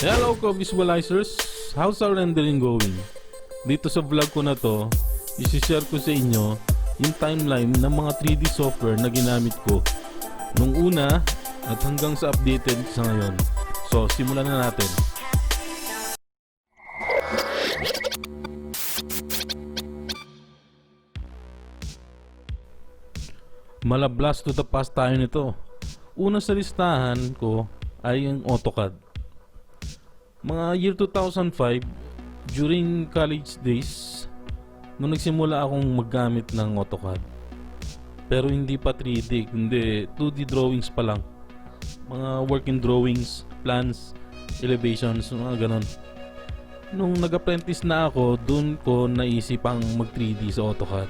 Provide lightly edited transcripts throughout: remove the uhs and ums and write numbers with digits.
Hello co-visualizers! How's our rendering going? Dito sa vlog ko na to, isi-share ko sa inyo yung timeline ng mga 3D software na ginamit ko nung una at hanggang sa updated sa ngayon. So, simulan na natin. Mala blast to the past tayo nito. Una sa listahan ko ay yung AutoCAD. Mga year 2005, during college days, nung nagsimula akong maggamit ng AutoCAD. Pero hindi pa 3D, kundi 2D drawings pa lang. Mga working drawings, plans, elevations, mga ganon. Nung nag-apprentice na ako, dun ko naisipang mag 3D sa AutoCAD.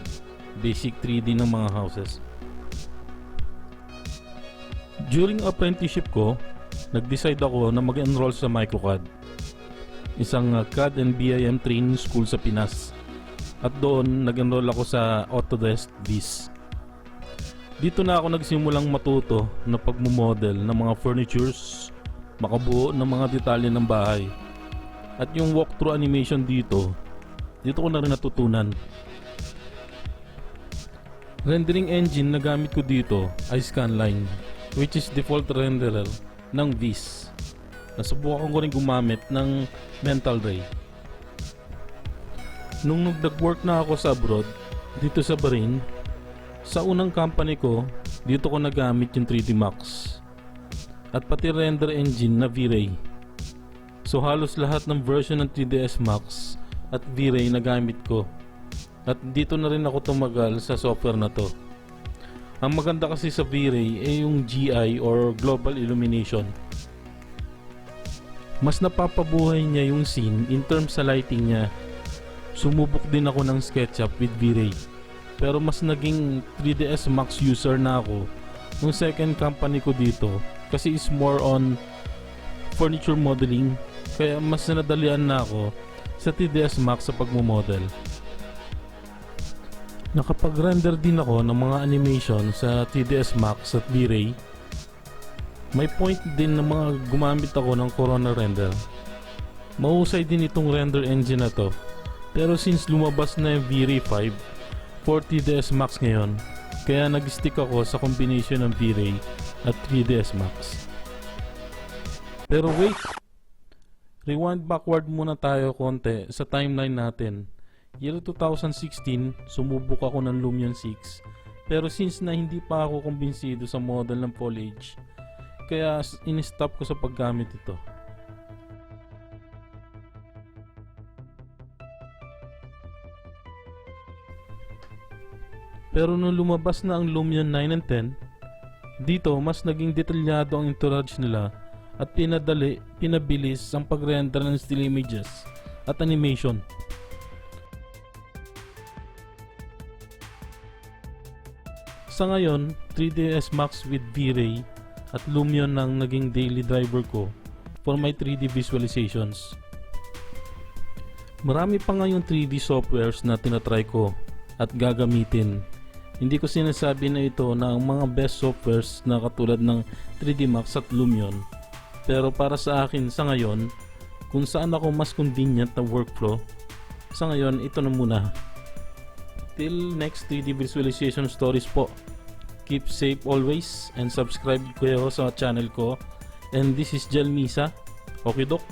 Basic 3D ng mga houses. During apprenticeship ko, nag-decide ako na mag-enroll sa MicroCAD, isang CAD and BIM training school sa Pinas. At doon nag-enroll ako sa Autodesk BIS. Dito na ako nagsimulang matuto na pagmumodel ng mga furnitures, makabuo ng mga detalye ng bahay. At yung walkthrough animation dito ko na rin natutunan. Rendering engine na gamit ko dito ay Scanline, which is default renderer ng VIS. Nasubukan ko rin gumamit ng Mental Ray. Nung nag-work na ako sa abroad, dito sa Bahrain, sa unang company ko, dito ko nagamit yung 3D Max at pati render engine na V-Ray. So halos lahat ng version ng 3ds Max at V-Ray na gamit ko. At dito na rin ako tumagal sa software na to. Ang maganda kasi sa V-Ray ay yung GI or Global Illumination. Mas napapabuhay niya yung scene in terms sa lighting niya. Sumubok din ako ng SketchUp with V-Ray. Pero mas naging 3ds Max user na ako nung second company ko dito kasi is more on furniture modeling. Kaya mas nadalian na ako sa 3ds Max sa pagmumodel. Nakapag-render din ako ng mga animation sa 3ds Max at V-Ray. May point din na mga gumamit ako ng Corona Render. Mahusay din itong render engine na to. Pero since lumabas na yung V-Ray 5 for 3ds Max ngayon, kaya nag-stick ako sa combination ng V-Ray at 3ds Max. Pero wait! Rewind backward muna tayo konti sa timeline natin. Year 2016, sumubok ako ng Lumion 6. Pero since na hindi pa ako kumbinsido sa model ng foliage, kaya in-stop ko sa paggamit ito. Pero nung lumabas na ang Lumion 9 and 10, dito mas naging detalyado ang entourage nila at pinabilis ang pag-render ng still images at animation. Sa ngayon, 3ds Max with V-Ray at Lumion ang naging daily driver ko for my 3D visualizations. Marami pa nga yung 3D softwares na tinatry ko at gagamitin. Hindi ko sinasabi na ito na ang mga best softwares na katulad ng 3D Max at Lumion. Pero para sa akin sa ngayon, kung saan ako mas convenient na workflow, sa ngayon ito na muna. Till next 3D visualization stories po. Keep safe always and subscribe kayo sa channel ko. And this is Jel Misa. Okay, Dok?